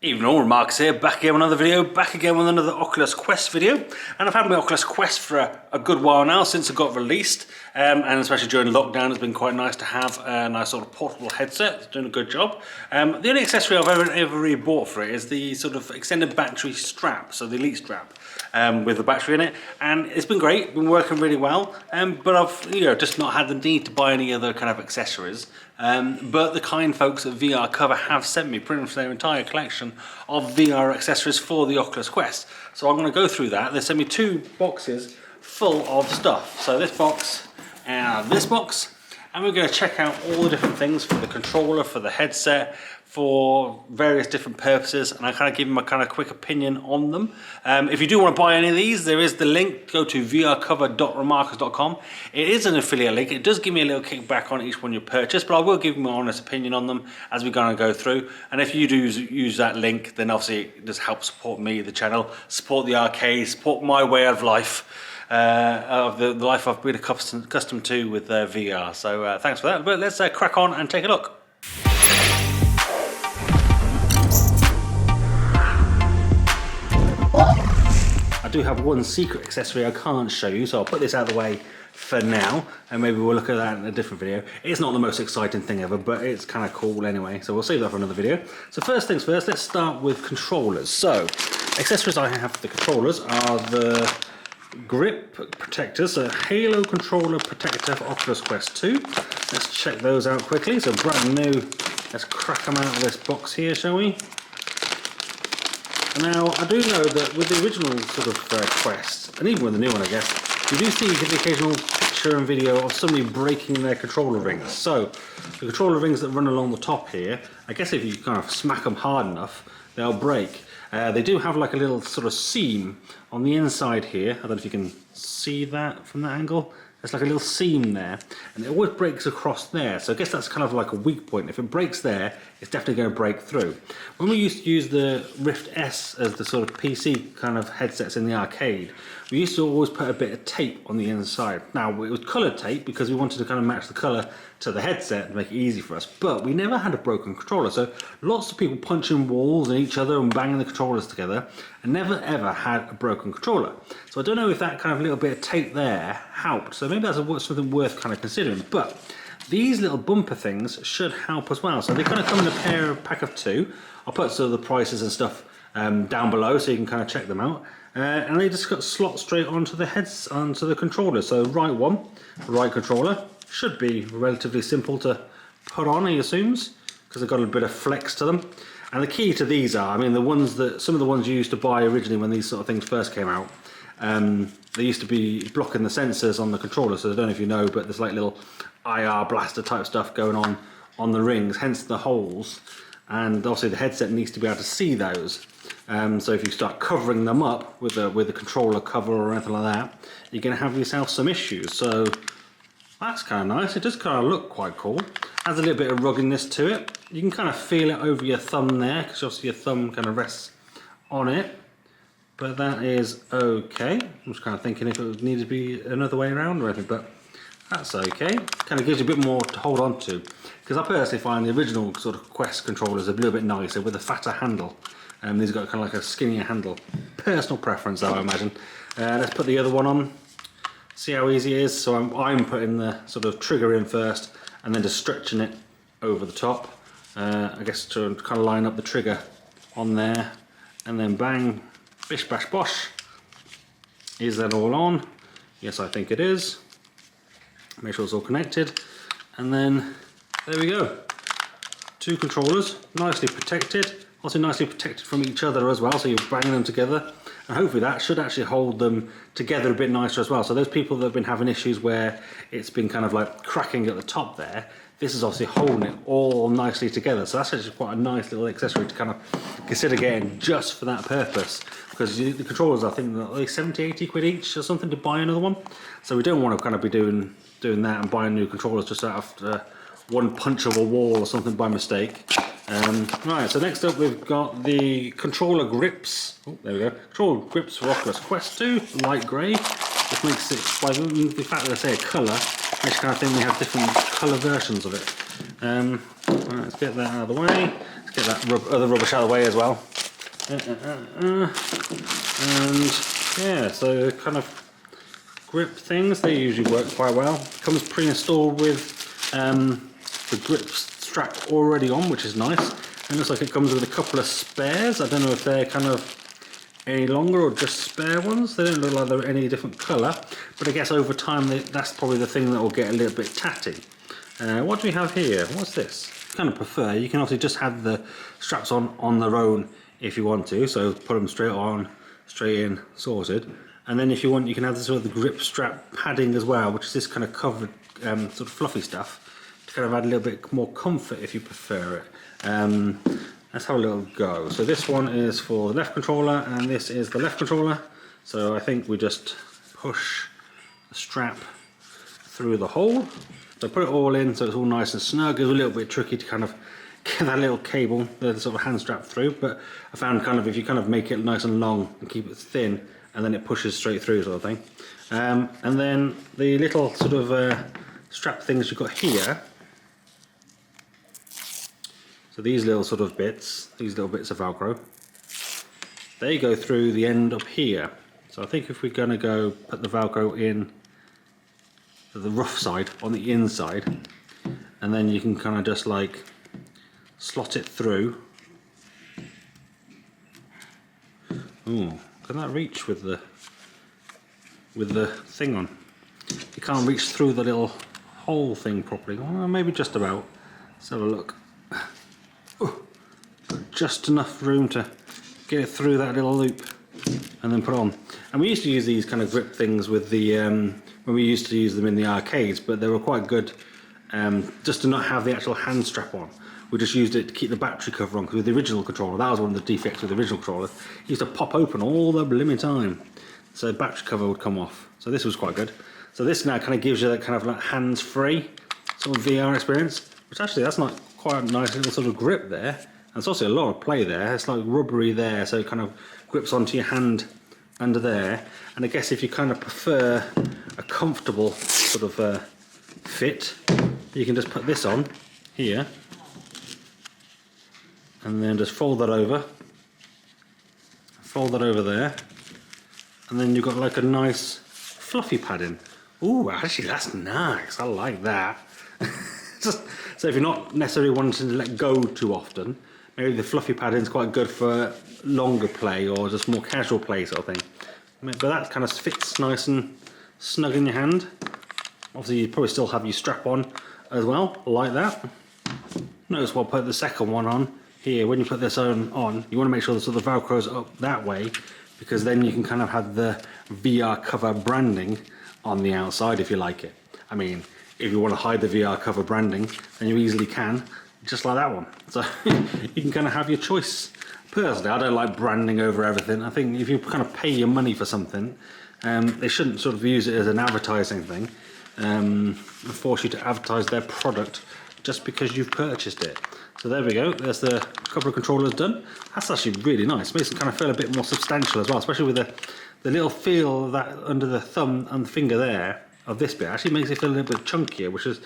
Evening all, RaMarcus here, back again with another video, back again with another Oculus Quest video. And I've had my Oculus Quest for a good while now, since it got released. And especially during lockdown, it's been quite nice to have a nice sort of portable headset. It's doing a good job. The only accessory I've ever really bought for it is the sort of extended battery strap, so the Elite strap, with the battery in it. And it's been great, been working really well. But I've just not had the need to buy any other kind of accessories. But the kind folks at VRCOVER have sent me pretty much their entire collection of VR accessories for the Oculus Quest. So I'm going to go through that. They sent me 2 boxes full of stuff. So this box and this box. And we're going to check out all the different things for the controller, for the headset, for various different purposes, and I kind of give them a kind of quick opinion on them. If you do want to buy any of these, there is the link. Go to vrcover.ramarcus.com. It is an affiliate link. It does give me a little kickback on each one you purchase, but I will give my honest opinion on them as we're going to go through. And if you do use that link, then obviously it does help support me, the channel, support the arcade, support my way of life. Of the life I've been accustomed to with VR. So thanks for that. But let's crack on and take a look. I do have one secret accessory I can't show you, so I'll put this out of the way for now, and maybe we'll look at that in a different video. It's not the most exciting thing ever, but it's kind of cool anyway, so we'll save that for another video. So first things first, let's start with controllers. So accessories I have for the controllers are the grip protectors, so Halo controller protector for Oculus Quest 2. Let's check those out quickly. So brand new. Let's crack them out of this box here, shall we? Now, I do know that with the original sort of Quest, and even with the new one, I guess, you do see the occasional picture and video of somebody breaking their controller rings. So the controller rings that run along the top here, I guess if you kind of smack them hard enough, they'll break. They do have like a little sort of seam on the inside here. I don't know if you can see that from that angle. There's like a little seam there, and it always breaks across there. So I guess that's kind of like a weak point. If it breaks there, it's definitely going to break through. When we used to use the Rift S as the sort of PC kind of headsets in the arcade, we used to always put a bit of tape on the inside. Now, it was coloured tape because we wanted to kind of match the colour to the headset and make it easy for us, but we never had a broken controller. So lots of people punching walls and each other and banging the controllers together, and never ever had a broken controller. So I don't know if that kind of little bit of tape there helped. So maybe that's something worth kind of considering. But these little bumper things should help as well. So they kind of come in a pack of 2. I'll put sort of the prices and stuff down below so you can kind of check them out. And they just got slot straight onto the heads, onto the controller. So right one, right controller, should be relatively simple to put on, he assumes, because they've got a bit of flex to them. And the key to these are, I mean, the ones that some of the ones you used to buy originally when these sort of things first came out, they used to be blocking the sensors on the controller. So I don't know if you know, but there's like little IR blaster type stuff going on the rings, hence the holes. And obviously the headset needs to be able to see those. So if you start covering them up with a controller cover or anything like that, you're going to have yourself some issues. So that's kind of nice. It does kind of look quite cool. Has a little bit of ruggedness to it. You can kind of feel it over your thumb there, because obviously your thumb kind of rests on it. But that is okay. I'm just kind of thinking if it would need to be another way around or anything, but that's okay. Kind of gives you a bit more to hold on to. Because I personally find the original sort of Quest controllers a little bit nicer with a fatter handle. These have got kind of like a skinnier handle. Personal preference, though, I imagine. Let's put the other one on. See how easy it is. So I'm putting the sort of trigger in first, and then just stretching it over the top. I guess to kind of line up the trigger on there, and then bang, bish bash bosh. Is that all on? Yes, I think it is. Make sure it's all connected, and then there we go. 2 controllers, nicely protected. Also nicely protected from each other as well, so you're banging them together, and hopefully that should actually hold them together a bit nicer as well. So those people that have been having issues where it's been kind of like cracking at the top there, this is obviously holding it all nicely together. So that's actually quite a nice little accessory to kind of consider getting just for that purpose, because the controllers, I think, are like 70-80 quid each or something to buy another one. So we don't want to kind of be doing that and buying new controllers just after one punch of a wall or something by mistake. Right, so next up we've got the controller grips. Oh, there we go. Controller grips for Oculus Quest 2, light grey. Which makes it, by the fact that I say a colour, makes you kind of think we have different colour versions of it. Right, let's get that out of the way. Let's get that other rubbish out of the way as well. And yeah, so kind of grip things, they usually work quite well. Comes pre-installed with the grip strap already on, which is nice. And looks like it comes with a couple of spares. I don't know if they're kind of any longer or just spare ones. They don't look like they're any different colour, but I guess over time that's probably the thing that will get a little bit tatty. What do we have here? What's this? Kind of prefer, you can obviously just have the straps on their own if you want to, so put them straight on, straight in, sorted. And then if you want, you can have this sort of the grip strap padding as well, which is this kind of covered sort of fluffy stuff to kind of add a little bit more comfort if you prefer it. Let's have a little go. So this one is for the left controller and this is the left controller. So I think we just push the strap through the hole. So put it all in so it's all nice and snug. It's a little bit tricky to kind of get that little cable, the sort of hand strap through, but I found kind of if you kind of make it nice and long and keep it thin, and then it pushes straight through sort of thing. And then the little sort of strap things you've got here. So these little sort of bits, these little bits of Velcro, they go through the end up here. So I think if we're going to go put the Velcro in the rough side on the inside, and then you can kind of just like slot it through. Ooh, can that reach with the thing on? You can't reach through the little hole thing properly. Well, maybe just about. Let's have a look. Just enough room to get it through that little loop and then put on. And we used to use these kind of grip things with the when we used to use them in the arcades, but they were quite good just to not have the actual hand strap on. We just used it to keep the battery cover on, because with the original controller, that was one of the defects with the original controller, it used to pop open all the blimmin' time, so the battery cover would come off. So this was quite good. So this now kind of gives you that kind of like hands-free sort of VR experience, which actually that's not quite a nice little sort of grip there. And it's also a lot of play there. It's like rubbery there, so it kind of grips onto your hand under there. And I guess if you kind of prefer a comfortable sort of fit, you can just put this on here, and then just fold that over there, and then you've got like a nice fluffy padding. Ooh, actually that's nice. I like that. Just so if you're not necessarily wanting to let go too often, maybe the fluffy padding is quite good for longer play or just more casual play sort of thing. But that kind of fits nice and snug in your hand. Obviously you probably still have your strap on as well, like that. Notice we'll put the second one on here. When you put this on, you want to make sure that the Velcro's up that way, because then you can kind of have the VRCOVER branding on the outside if you like it. I mean, if you want to hide the VRCOVER branding, then you easily can, just like that one. So you can kind of have your choice. Personally, I don't like branding over everything. I think if you kind of pay your money for something, they shouldn't sort of use it as an advertising thing and force you to advertise their product just because you've purchased it. So there we go, there's the couple of controllers done. That's actually really nice. Makes it kind of feel a bit more substantial as well, especially with the little feel that under the thumb and the finger there of this bit. Actually makes it feel a little bit chunkier, which is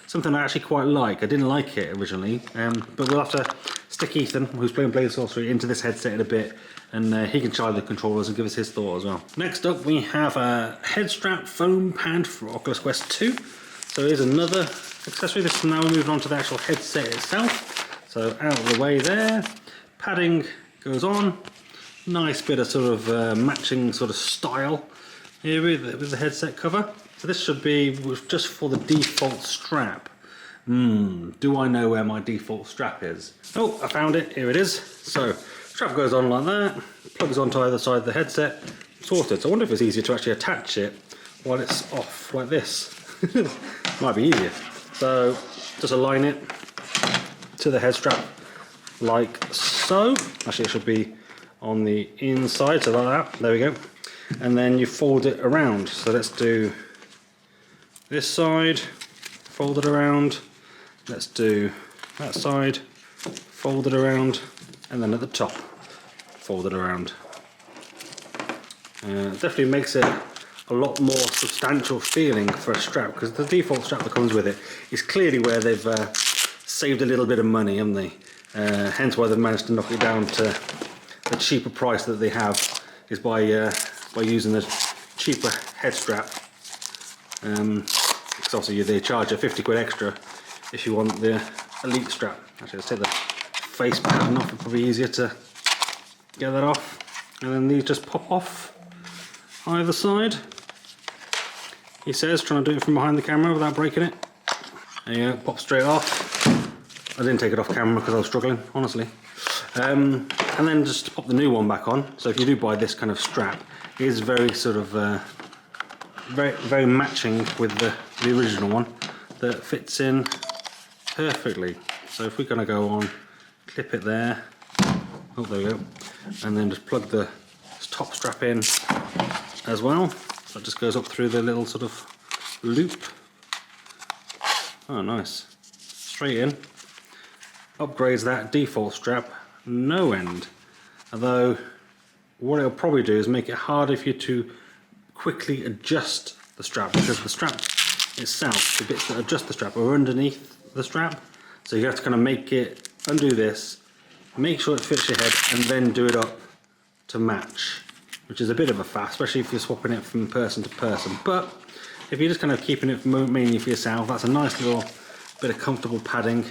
something I actually quite like. I didn't like it originally, but we'll have to stick Ethan, who's playing Blade Sorcery, into this headset in a bit, and he can try the controllers and give us his thought as well. Next up we have a head strap foam pad for Oculus Quest 2. So here's another accessory. This is now moving on to the actual headset itself. So out of the way there, padding goes on. Nice bit of sort of matching sort of style here with the headset cover. So this should be just for the default strap. Do I know where my default strap is? Oh, I found it, here it is. So strap goes on like that, plugs onto either side of the headset, sorted. So I wonder if it's easier to actually attach it while it's off like this. Might be easier. So just align it to the head strap like so. Actually it should be on the inside, so like that, there we go. And then you fold it around. So let's do this side, fold it around. Let's do that side, fold it around, and then at the top, fold it around. Definitely makes it a lot more substantial feeling for a strap, because the default strap that comes with it is clearly where they've saved a little bit of money, haven't they? Hence why they've managed to knock it down to the cheaper price that they have is by using the cheaper head strap. Because obviously they charge you 50 quid extra if you want the Elite strap. Actually, let's take the face pattern off, it's probably easier to get that off. And then these just pop off either side. He says, trying to do it from behind the camera without breaking it. There you go, pop straight off. I didn't take it off camera because I was struggling, honestly. And then just pop the new one back on. So if you do buy this kind of strap, it is very sort of very matching with the original one that fits in perfectly. So if we're going to go on, clip it there. Oh, there we go. And then just plug the top strap in as well. So it just goes up through the little sort of loop. Oh, nice. Straight in. Upgrades that default strap no end. Although what it'll probably do is make it harder for you to quickly adjust the strap, because the strap itself, the bits that adjust the strap are underneath the strap. So you have to kind of make it, undo this, make sure it fits your head, and then do it up to match, which is a bit of a faff, especially if you're swapping it from person to person. But if you're just kind of keeping it mainly for yourself, that's a nice little bit of comfortable padding.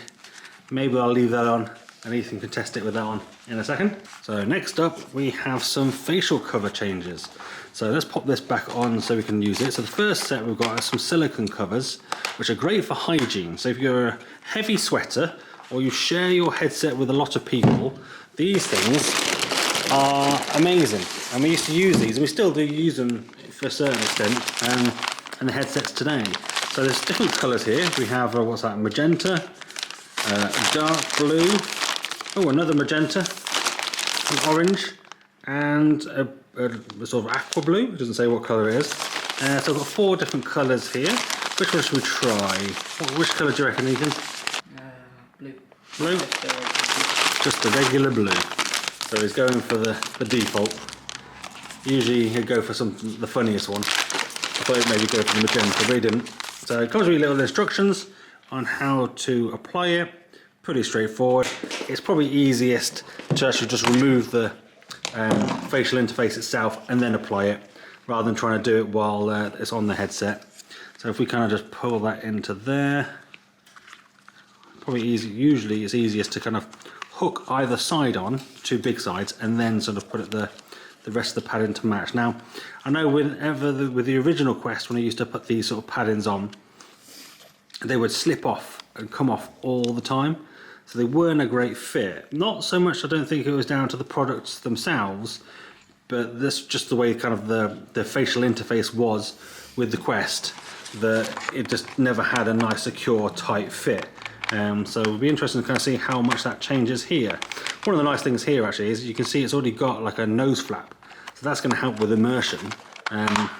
Maybe I'll leave that on and Ethan can test it with that on in a second. So next up we have some facial cover changes. So let's pop this back on so we can use it. So the first set we've got are some silicone covers, which are great for hygiene. So if you're a heavy sweater or you share your headset with a lot of people, these things are amazing. And we used to use these, and we still do use them for a certain extent, and the headsets today. So there's different colours here. We have, what's that, magenta, dark blue, oh, another magenta, an orange, and a sort of aqua blue. It doesn't say what colour it is. So I've got 4 different colours here. Which one should we try? Which colour do you reckon, Ethan? Blue. Blue? Just the regular blue. So he's going for the default. Usually he'd go for the funniest one. I thought he'd maybe go for the magenta, but he didn't. So it comes with little instructions on how to apply it. Pretty straightforward. It's probably easiest to actually just remove the facial interface itself and then apply it, rather than trying to do it while it's on the headset. So if we kind of just pull that into there, probably easy. Usually it's easiest to kind of hook either side on, 2 big sides, and then sort of put it the rest of the padding to match. Now, I know with the original Quest, when I used to put these sort of paddings on, they would slip off and come off all the time. So they weren't a great fit. Not so much, I don't think it was down to the products themselves, but this just the way kind of the facial interface was with the Quest, that it just never had a nice, secure, tight fit. So it'll be interesting to kind of see how much that changes here. One of the nice things here actually is you can see it's already got like a nose flap. So that's going to help with immersion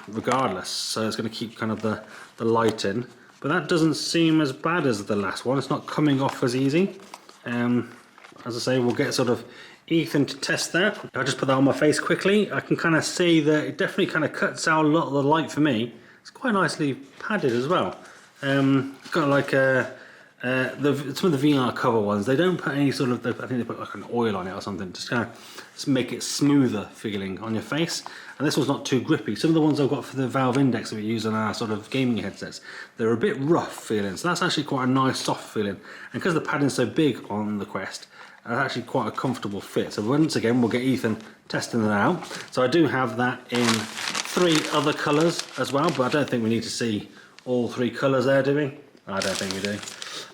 regardless. So it's going to keep kind of the light in. But that doesn't seem as bad as the last one. It's not coming off as easy. As I say, we'll get sort of Ethan to test that. I'll just put that on my face quickly. I can kind of see that it definitely kind of cuts out a lot of the light for me. It's quite nicely padded as well. It's got like some of the VRCOVER ones, they don't put any sort of, I think they put like an oil on it or something, just kind of make it smoother feeling on your face. And this one's not too grippy. Some of the ones I've got for the Valve Index that we use on our sort of gaming headsets, they're a bit rough feeling. So that's actually quite a nice soft feeling. And because the padding's so big on the Quest, it's actually quite a comfortable fit. So once again, we'll get Ethan testing that out. So I do have that in 3 other colours as well, but I don't think we need to see all 3 colours there, do we? I don't think we do.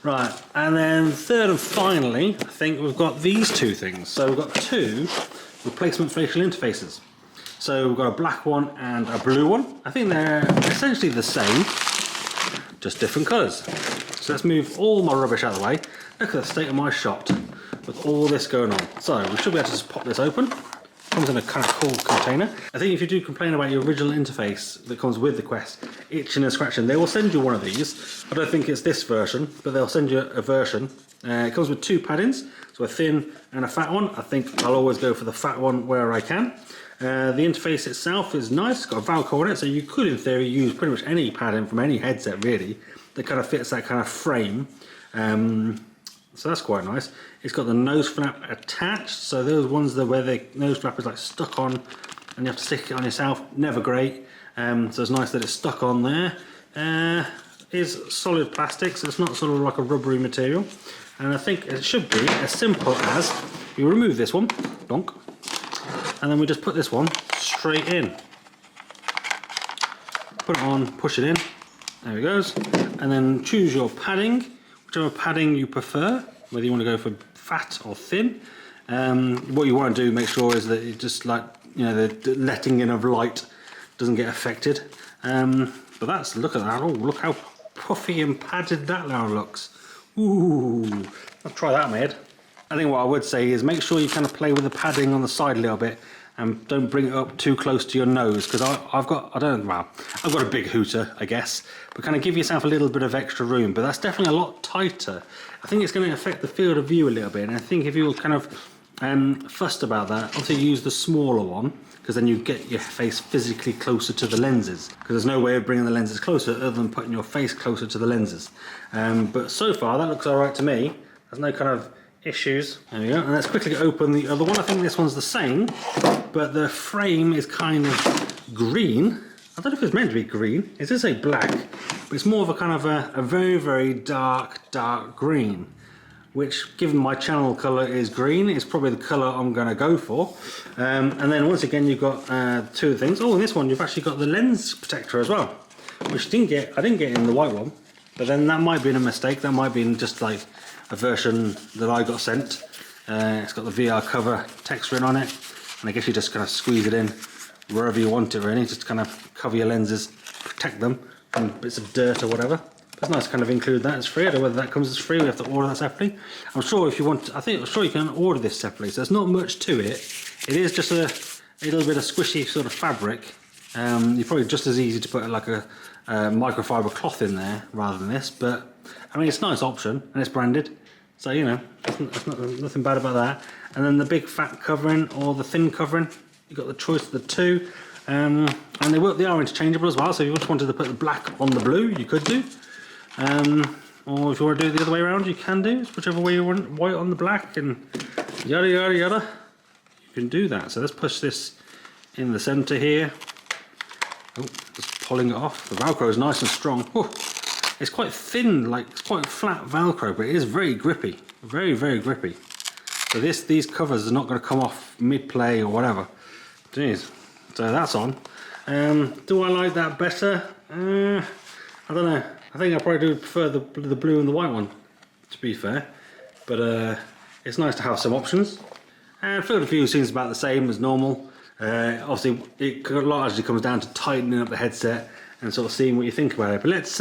Right, and then third and finally, I think we've got these 2 things. So we've got 2 replacement facial interfaces. So we've got a black one and a blue one. I think they're essentially the same, just different colours. So let's move all my rubbish out of the way. Look at the state of my shop with all this going on. So we should be able to just pop this open. Comes in a kind of cool container. I think if you do complain about your original interface that comes with the Quest itching and scratching, they will send you one of these. I don't think it's this version, but they'll send you a version. It comes with 2 paddings, so a thin and a fat one. I think I'll always go for the fat one where I can. The interface itself is nice, it's got a Velcro on it, so you could in theory use pretty much any padding from any headset really that kind of fits that kind of frame. So that's quite nice. It's got the nose flap attached, so those ones that where the nose flap is like stuck on and you have to stick it on yourself, never great. So it's nice that it's stuck on there. Is solid plastic, so it's not sort of like a rubbery material. And I think it should be as simple as you remove this one, donk, and then we just put this one straight in. Put it on, push it in, there it goes. And then choose your padding, whichever padding you prefer, whether you want to go for fat or thin. What you want to do, make sure is that it just like, you know, the letting in of light doesn't get affected. But that's, look at that, oh, look how puffy and padded that now looks. Ooh, I'll try that on my head. I think what I would say is make sure you kind of play with the padding on the side a little bit and don't bring it up too close to your nose, because I've got a big hooter, I guess, but kind of give yourself a little bit of extra room. But that's definitely a lot tighter. I think it's going to affect the field of view a little bit, and I think if you're kind of fussed about that, obviously use the smaller one, because then you get your face physically closer to the lenses, because there's no way of bringing the lenses closer other than putting your face closer to the lenses. But so far that looks alright to me. There's no kind of issues. There we go. And let's quickly open the other one. I think this one's the same, but the frame is kind of green. I don't know if it's meant to be green. It does say black, but it's more of a kind of a very, very dark green, which, given my channel colour is green, is probably the colour I'm going to go for. And then once again you've got two things. Oh, in this one you've actually got the lens protector as well, which I didn't get in the white one, but then that might be a mistake. That might be just like a version that I got sent. It's got the VRCOVER text written on it, and I guess you just kind of squeeze it in wherever you want it, really, just to kind of cover your lenses, protect them from bits of dirt or whatever. It's nice to kind of include that. It's free. I don't know whether that comes as free. We have to order that separately. I'm sure if you want, I'm sure you can order this separately. So there's not much to it. It is just a little bit of squishy sort of fabric. You're probably just as easy to put like a microfiber cloth in there rather than this. But I mean, it's a nice option and it's branded. So, you know, nothing bad about that. And then the big fat covering or the thin covering, you've got the choice of the two. And they are interchangeable as well. So if you just wanted to put the black on the blue, you could do. Or if you want to do it the other way around, you can do. It's whichever way you want, white on the black and yada yada yada. You can do that. So let's push this in the center here. Oh, just pulling it off. The Velcro is nice and strong. Oh, it's quite thin, like it's quite flat Velcro, but it is very grippy. Very, very grippy. So these covers are not going to come off mid-play or whatever. Jeez. So that's on. Do I like that better? I don't know. I think I probably do prefer the blue and the white one, to be fair. But it's nice to have some options. And field of view seems about the same as normal. Obviously, it largely comes down to tightening up the headset and sort of seeing what you think about it. But let's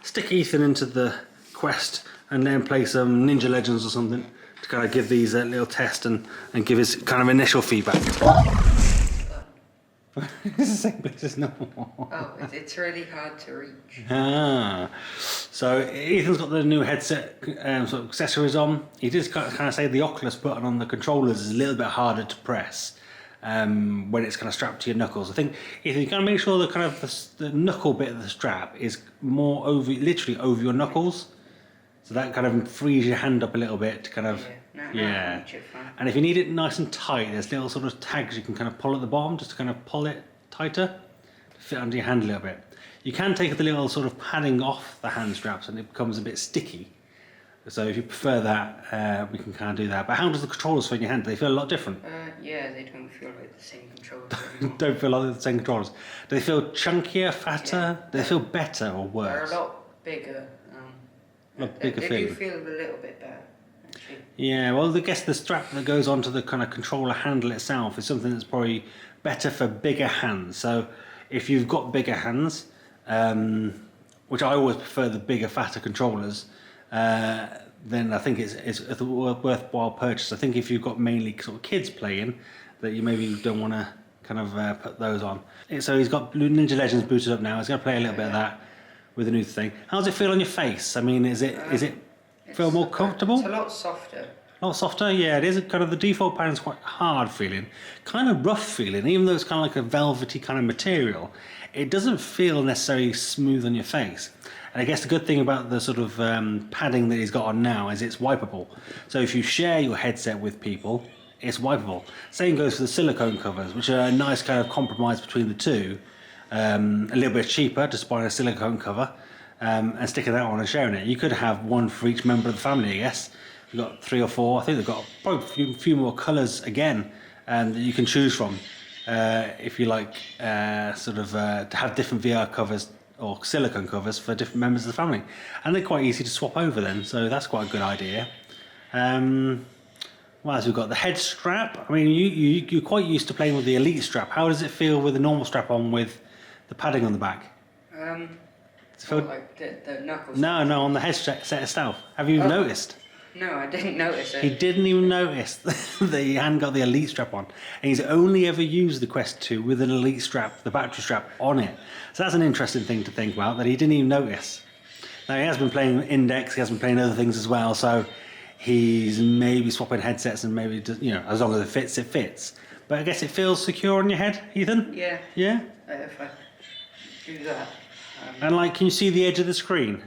stick Ethan into the Quest and then play some Ninja Legends or something to kind of give these a little test and give his kind of initial feedback. It's the same place as normal. Oh, it's really hard to reach. Ah, so Ethan's got the new headset sort of accessories on. He did kind of say the Oculus button on the controllers is a little bit harder to press when it's kind of strapped to your knuckles. I think Ethan, you got to make sure that kind of the knuckle bit of the strap is more literally over your knuckles. So that kind of frees your hand up a little bit to kind of, yeah. And if you need it nice and tight, there's little sort of tags you can kind of pull at the bottom just to kind of pull it tighter to fit under your hand a little bit. You can take the little sort of padding off the hand straps and it becomes a bit sticky. So if you prefer that, we can kind of do that. But how does the controllers feel in your hand? Do they feel a lot different? Yeah, they don't feel like the same controllers. Don't feel like the same controllers. Do they feel chunkier, fatter? Yeah. Do they feel better or worse? They're a lot bigger. They do feel a little bit better, actually. Yeah, well, I guess the strap that goes onto the kind of controller handle itself is something that's probably better for bigger hands. So if you've got bigger hands, which I always prefer the bigger, fatter controllers, then I think it's a worthwhile purchase. I think if you've got mainly sort of kids playing, that you maybe don't want to kind of put those on. So he's got Ninja Legends booted up now. He's going to play a little bit of that with the new thing. How does it feel on your face? I mean, is it feel more comfortable? It's a lot softer. A lot softer, yeah. It is kind of the default pattern's quite hard feeling, kind of rough feeling. Even though it's kind of like a velvety kind of material, it doesn't feel necessarily smooth on your face. And I guess the good thing about the sort of padding that he's got on now is it's wipeable. So if you share your headset with people, it's wipeable. Same goes for the silicone covers, which are a nice kind of compromise between the two. A little bit cheaper, just buying a silicone cover and sticking that on and sharing it. You could have one for each member of the family, I guess. You've got 3 or 4. I think they've got probably a few more colours again that you can choose from if you like to have different VR covers or silicone covers for different members of the family. And they're quite easy to swap over then, so that's quite a good idea. Well, as we've got the head strap. I mean, you're quite used to playing with the Elite strap. How does it feel with the normal strap on with the padding on the back? Like the knuckles. No, on the headset itself. Have you noticed? No, I didn't notice it. He didn't even notice that he hadn't got the Elite strap on. And he's only ever used the Quest 2 with an Elite strap, the battery strap, on it. So that's an interesting thing to think about, that he didn't even notice. Now, he has been playing Index, he has been playing other things as well, so he's maybe swapping headsets and maybe, as long as it fits, it fits. But I guess it feels secure on your head, Ethan? Yeah. Yeah? If I do that. And like, can you see the edge of the screen?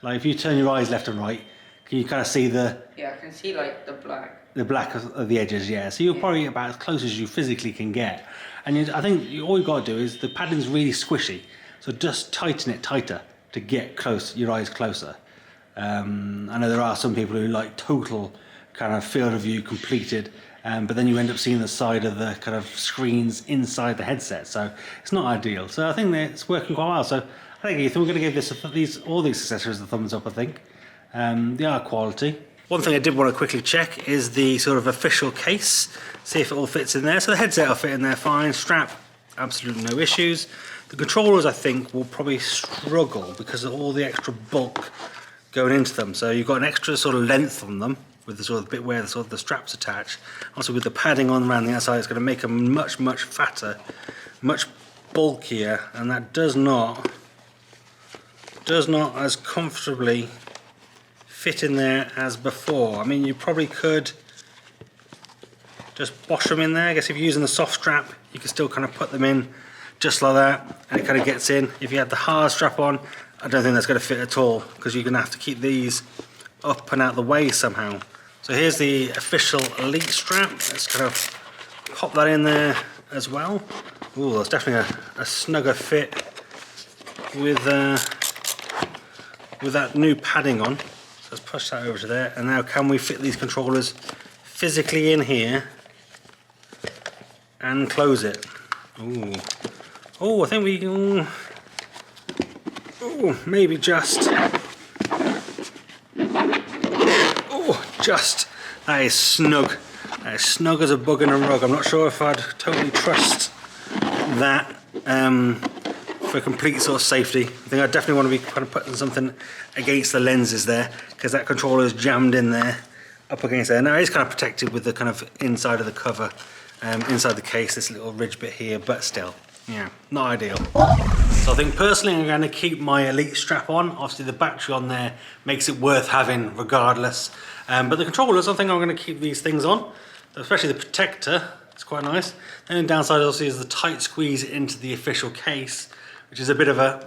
Like, if you turn your eyes left and right, can you kind of see the... Yeah, I can see like the black. The black of the edges, yeah. So you're probably about as close as you physically can get. And I think all you've got to do is, the padding's really squishy, so just tighten it tighter to get close, your eyes closer. I know there are some people who like total kind of field of view completed, but then you end up seeing the side of the kind of screens inside the headset, so it's not ideal. So I think that it's working quite well. So I think, Ethan, we're going to give all these accessories a thumbs up, I think. They are quality. One thing I did want to quickly check is the sort of official case, see if it all fits in there. So the headset will fit in there fine, strap, absolutely no issues. The controllers, I think, will probably struggle because of all the extra bulk going into them. So you've got an extra sort of length on them with the sort of bit where the straps attach. Also with the padding on around the outside, it's going to make them much, much fatter, much bulkier, and that does not as comfortably fit in there as before. I mean, you probably could just bosh them in there. I guess if you're using the soft strap, you can still kind of put them in just like that, and it kind of gets in. If you had the hard strap on, I don't think that's going to fit at all, because you're going to have to keep these up and out of the way somehow. So here's the official Elite strap. Let's kind of pop that in there as well. Ooh, that's definitely a snugger fit with that new padding on. So let's push that over to there. And now, can we fit these controllers physically in here and close it? Ooh. Oh, I think we can. Oh, maybe just. Oh, just. That is snug. That is snug as a bug in a rug. I'm not sure if I'd totally trust that for complete sort of safety. I think I definitely want to be kind of putting something against the lenses there, because that controller is jammed in there, up against there. Now it is kind of protected with the kind of inside of the cover, inside the case, this little ridge bit here, but still. Yeah, not ideal. So I think personally I'm going to keep my Elite strap on. Obviously the battery on there makes it worth having regardless. But the controllers, I think I'm going to keep these things on. Especially the protector, it's quite nice. The only downside obviously is the tight squeeze into the official case, which is a bit of a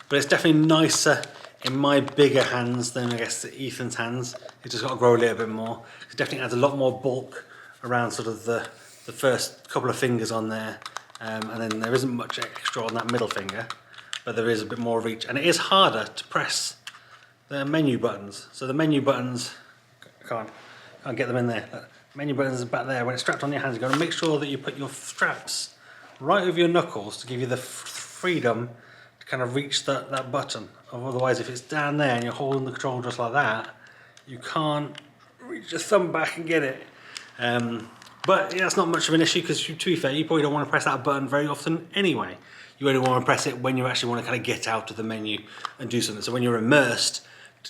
but it's definitely nicer in my bigger hands than I guess Ethan's hands. It's just got to grow a little bit more. It definitely adds a lot more bulk around sort of the first couple of fingers on there. And then there isn't much extra on that middle finger, but there is a bit more reach, and it is harder to press the menu buttons. So the menu buttons, can't get them in there. The menu buttons are back there. When it's strapped on your hands, you've got to make sure that you put your straps right over your knuckles to give you the freedom to kind of reach that button. Otherwise, if it's down there and you're holding the controller just like that, you can't reach your thumb back and get it. But yeah, it's not much of an issue, because to be fair, you probably don't want to press that button very often anyway. You only want to press it when you actually want to kind of get out of the menu and do something. So when you're immersed,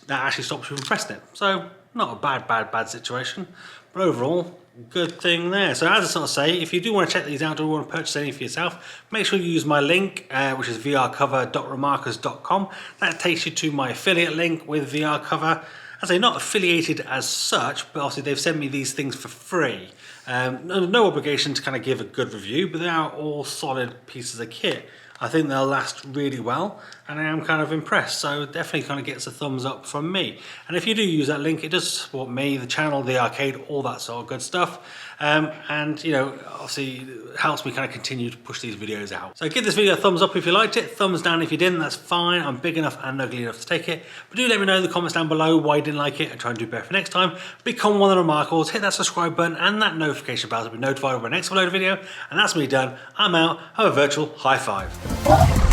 that actually stops you from pressing it. So not a bad situation, but overall, good thing there. So as I sort of say, if you do want to check these out or want to purchase any for yourself, make sure you use my link, which is vrcover.ramarcus.com. That takes you to my affiliate link with VRCOVER. As I say, not affiliated as such, but obviously they've sent me these things for free. No obligation to kind of give a good review, but they are all solid pieces of kit. I think they'll last really well, and I am kind of impressed, so definitely kind of gets a thumbs up from me. And if you do use that link, it does support me, the channel, the arcade, all that sort of good stuff. And, you know, obviously it helps me kind of continue to push these videos out. So give this video a thumbs up if you liked it, thumbs down if you didn't, that's fine. I'm big enough and ugly enough to take it. But do let me know in the comments down below why you didn't like it and try and do better for next time. Become one of the RaMarcus, hit that subscribe button and that notification bell to be notified of my next upload video. And that's me done. I'm out. Have a virtual high five.